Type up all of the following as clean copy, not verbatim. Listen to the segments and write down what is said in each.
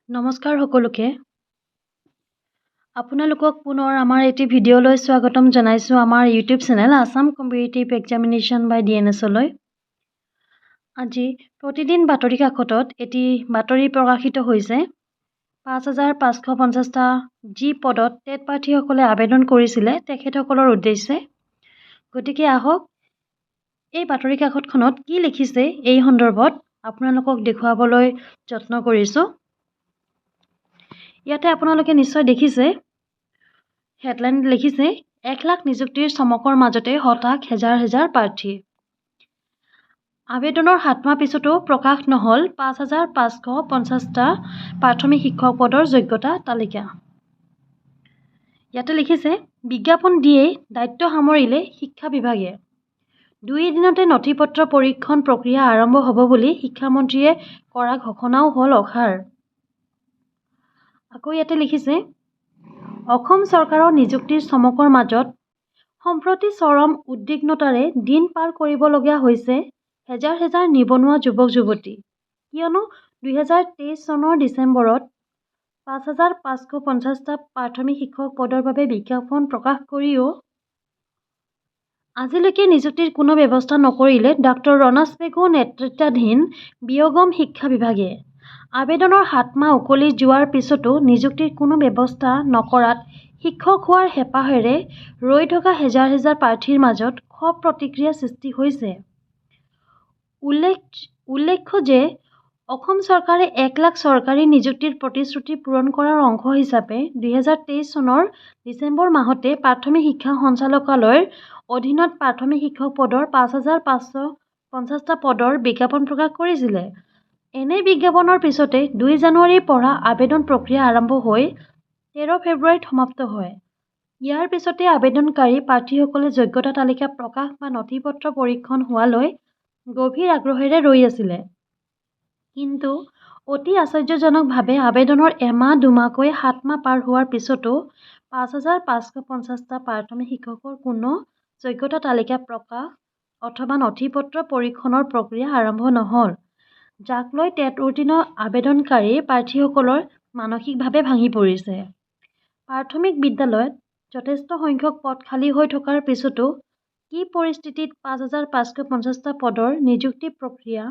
নমস্কাৰ সকলোকে। আপোনালোকক পুনৰ আমাৰ এটি ভিডিঅ'লৈ স্বাগতম জনাইছোঁ আমাৰ YouTube channel Assam competitive examination by DNSলৈ। আজি প্ৰতিদিন বাতৰি কাকতত এটি বাতৰি প্ৰকাশিত হৈছে। ৫,৫৫০টা যি পদত টেট প্ৰাৰ্থীসকলে আবেদন কৰিছিলে তেখেতসকলৰ উদ্দেশ্যে। গতিকে আহক এই বাতৰি কাকতখনত কি লিখিছে এই সন্দৰ্ভত আপোনালোকক দেখুৱাবলৈ যত্ন কৰিছোঁ। ইয়াতে আপোনালোকে নিশ্চয় দেখিছে হেডলাইন লিখিছে ১ লাখ নিযুক্তিৰ চমকৰ মাজতে হতাশ হেজাৰ হেজাৰ প্ৰাৰ্থী। আবেদনৰ ৭ মাহ পিছতো প্ৰকাশ নহ'ল ৫,৫৫০টা প্ৰাথমিক শিক্ষক পদৰ যোগ্যতা তালিকা। ইয়াতে লিখিছে বিজ্ঞাপন দিয়েই দায়িত্ব সামৰিলে শিক্ষা বিভাগে। ২ দিনতে নথিপত্ৰ পৰীক্ষণ প্ৰক্ৰিয়া আৰম্ভ হ'ব বুলি শিক্ষামন্ত্ৰীয়ে কৰা ঘোষণাও হ'ল অসাৰ। আকৌ ইয়াতে লিখিছে অসম চৰকাৰৰ নিযুক্তিৰ চমকৰ মাজত সম্প্ৰতি চৰম উদ্বিগ্নতাৰে দিন পাৰ কৰিবলগীয়া হৈছে হেজাৰ হেজাৰ নিবনুৱা যুৱক যুৱতী। কিয়নো ২০২৩ চনৰ ডিচেম্বৰত ৫,৫৫০টা প্ৰাথমিক শিক্ষক পদৰ বাবে বিজ্ঞাপন প্ৰকাশ কৰিও আজিলৈকে নিযুক্তিৰ কোনো ব্যৱস্থা নকৰিলে ডাঃ ৰণাজ পেগু নেতৃত্বাধীন বিয়গম শিক্ষা বিভাগে। আবেদনৰ ৭ মাহ উকলি যোৱাৰ পিছতো নিযুক্তিৰ কোনো ব্যৱস্থা নকৰাত শিক্ষক হোৱাৰ হেঁপাহেৰে ৰৈ থকা হেজাৰ হেজাৰ প্ৰাৰ্থীৰ মাজত ক্ষোভ প্ৰতিক্ৰিয়াৰ সৃষ্টি হৈছে। উল্লেখ্য যে অসম চৰকাৰে ১ লাখ চৰকাৰী নিযুক্তিৰ প্ৰতিশ্ৰুতি পূৰণ কৰাৰ অংশ হিচাপে ২০২৩ চনৰ ডিচেম্বৰ মাহতে প্ৰাথমিক শিক্ষা সঞ্চালকালয়ৰ অধীনত প্ৰাথমিক শিক্ষক পদৰ ৫,৫৫০টা পদৰ বিজ্ঞাপন প্ৰকাশ কৰিছিলে। এনে বিজ্ঞাপনৰ পিছতে ২ জানুৱাৰীৰ পৰা আবেদন প্ৰক্ৰিয়া আৰম্ভ হৈ ১৩ ফেব্ৰুৱাৰীত সমাপ্ত হয়। ইয়াৰ পিছতে আবেদনকাৰী প্ৰাৰ্থীসকলে যোগ্যতা তালিকা প্ৰকাশ বা নথিপত্ৰ পৰীক্ষণ হোৱালৈ গভীৰ আগ্ৰহেৰে ৰৈ আছিলে। কিন্তু অতি আশ্চৰ্যজনকভাৱে আবেদনৰ এমাহ দুমাহকৈ ৭ মাহ পাৰ হোৱাৰ পিছতো ৫,৫৫০টা প্ৰাথমিক শিক্ষকৰ কোনো যোগ্যতা তালিকা প্ৰকাশ অথবা নথিপত্ৰ পৰীক্ষণৰ প্ৰক্ৰিয়া আৰম্ভ নহ'ল, যাক লৈ টেট উত্তীৰ্ণ আবেদনকাৰী প্ৰাৰ্থীসকলৰ মানসিকভাৱে ভাঙি পৰিছে। প্ৰাথমিক বিদ্যালয়ত যথেষ্ট সংখ্যক পদ খালী হৈ থকাৰ পিছতো কি পৰিস্থিতিত ৫,৫৫০টা পদৰ নিযুক্তি প্ৰক্ৰিয়া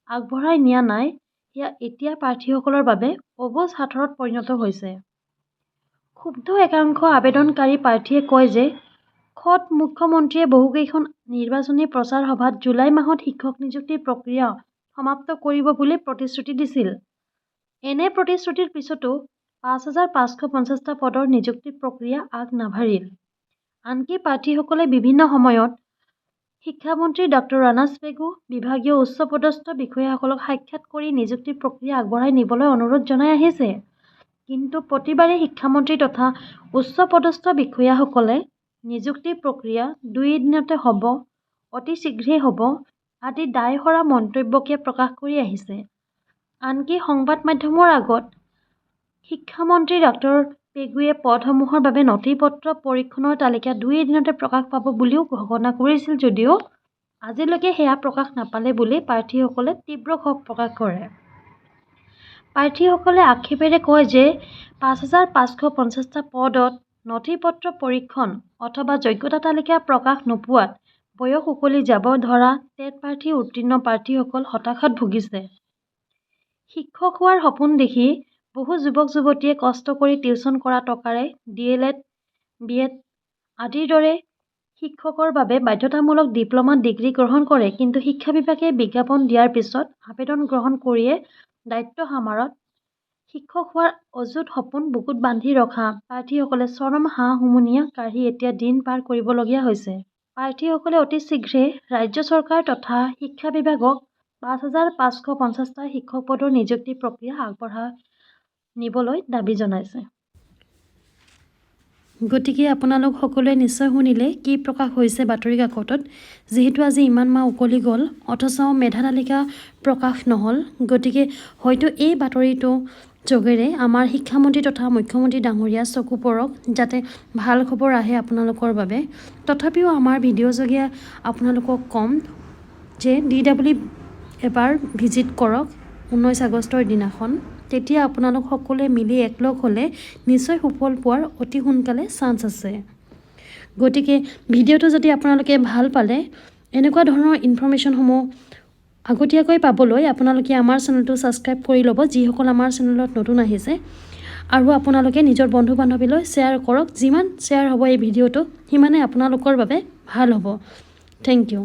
আগবঢ়াই নিয়া নাই সেয়া এতিয়া প্ৰাৰ্থীসকলৰ বাবে অবুজ সাঁথৰত পৰিণত হৈছে। ক্ষুব্ধ একাংশ আবেদনকাৰী প্ৰাৰ্থীয়ে কয় যে খোদ মুখ্যমন্ত্ৰীয়ে বহুকেইখন নিৰ্বাচনী প্ৰচাৰ সভাত জুলাই মাহত শিক্ষক নিযুক্তিৰ প্ৰক্ৰিয়া সমাপ্ত কৰিব বুলি প্ৰতিশ্ৰুতি দিছিল। এনে প্ৰতিশ্ৰুতিৰ পিছতো ৫,৫৫০টা পদৰ নিযুক্তি প্ৰক্ৰিয়া আগ নাভাৰিল। আনকি প্ৰাৰ্থীসকলে বিভিন্ন সময়ত শিক্ষামন্ত্ৰী ডাঃ ৰণাজ পেগু, বিভাগীয় উচ্চপদস্থ বিষয়াসকলক সাক্ষাৎ কৰি নিযুক্তি প্ৰক্ৰিয়া আগবঢ়াই নিবলৈ অনুৰোধ জনাই আহিছে। কিন্তু প্ৰতিবাৰেই শিক্ষামন্ত্ৰী তথা উচ্চপদস্থ বিষয়াসকলে নিযুক্তি প্ৰক্ৰিয়া ২ দিনতে হ'ব, অতি শীঘ্ৰেই হ'ব আদি দায়সৰা মন্তব্যকে প্ৰকাশ কৰি আহিছে। আনকি সংবাদ মাধ্যমৰ আগত শিক্ষামন্ত্ৰী ডাঃ পেগুৱে পদসমূহৰ বাবে নথিপত্ৰ পৰীক্ষণৰ তালিকা ২ দিনতে প্ৰকাশ পাব বুলিও ঘোষণা কৰিছিল যদিও আজিলৈকে সেয়া প্ৰকাশ নাপালে বুলি প্ৰাৰ্থীসকলে তীব্ৰ ক্ষোভ প্ৰকাশ কৰে। প্ৰাৰ্থীসকলে আক্ষেপেৰে কয় যে ৫,৫৫০টা পদত নথিপত্ৰ পৰীক্ষণ অথবা যোগ্যতা তালিকা প্ৰকাশ নোপোৱাত বয়স উকলি যাব ধৰা টেট প্ৰাৰ্থী উত্তীৰ্ণ প্ৰাৰ্থীসকল হতাশাত ভুগিছে। শিক্ষক হোৱাৰ সপোন দেখি বহু যুৱক যুৱতীয়ে কষ্ট কৰি টিউচন কৰা টকাৰে DLED, BEd আদিৰ দৰে শিক্ষকৰ বাবে বাধ্যতামূলক ডিপ্ল'মা ডিগ্ৰী গ্ৰহণ কৰে। কিন্তু শিক্ষা বিভাগে বিজ্ঞাপন দিয়াৰ পিছত আবেদন গ্ৰহণ কৰিয়ে দায়িত্ব সামাৰত শিক্ষক হোৱাৰ অযুত সপোন বুকুত বান্ধি ৰখা প্ৰাৰ্থীসকলে চৰম হাঁহ-হুমুনিয়াহ কাঢ়ি এতিয়া দিন পাৰ কৰিবলগীয়া হৈছে। প্ৰাৰ্থীসকলে অতি শীঘ্ৰে ৰাজ্য চৰকাৰ তথা শিক্ষা বিভাগক ৫,৫৫০টা শিক্ষক পদৰ নিযুক্তি প্ৰক্ৰিয়া আগবঢ়াই নিবলৈ দাবী জনাইছে। গতিকে আপোনালোক সকলোৱে নিশ্চয় শুনিলে কি প্ৰকাশ হৈছে বাতৰি কাকতত। যিহেতু আজি ইমান মাহ উকলি গ'ল অথচ মেধা তালিকা প্ৰকাশ নহ'ল, গতিকে হয়তো এই বাতৰিটো যোগেৰে আমাৰ শিক্ষামন্ত্ৰী তথা মুখ্যমন্ত্ৰী ডাঙৰীয়া চকু পৰক যাতে ভাল খবৰ আহে আপোনালোকৰ বাবে। তথাপিও আমাৰ ভিডিঅ' যোগে আপোনালোকক ক'ম যে DW এবাৰ ভিজিট কৰক 19 আগষ্টৰ দিনাখন। তেতিয়া আপোনালোক সকলোৱে মিলি একলগ হ'লে নিশ্চয় সুফল পোৱাৰ অতি সোনকালে চান্স আছে। গতিকে ভিডিঅ'টো যদি আপোনালোকে ভাল পালে এনেকুৱা ধৰণৰ ইনফৰমেশ্যনসমূহ আগতীয়াকৈ পাবলৈ আপোনালোকে আমাৰ চেনেলটো ছাবস্ক্ৰাইব কৰি ল'ব, যিসকল আমাৰ চেনেলত নতুন আহিছে। আৰু আপোনালোকে নিজৰ বন্ধু বান্ধৱীলৈ শ্বেয়াৰ কৰক। যিমান শ্বেয়াৰ হ'ব এই ভিডিঅ'টো সিমানে আপোনালোকৰ বাবে ভাল হ'ব। Thank U.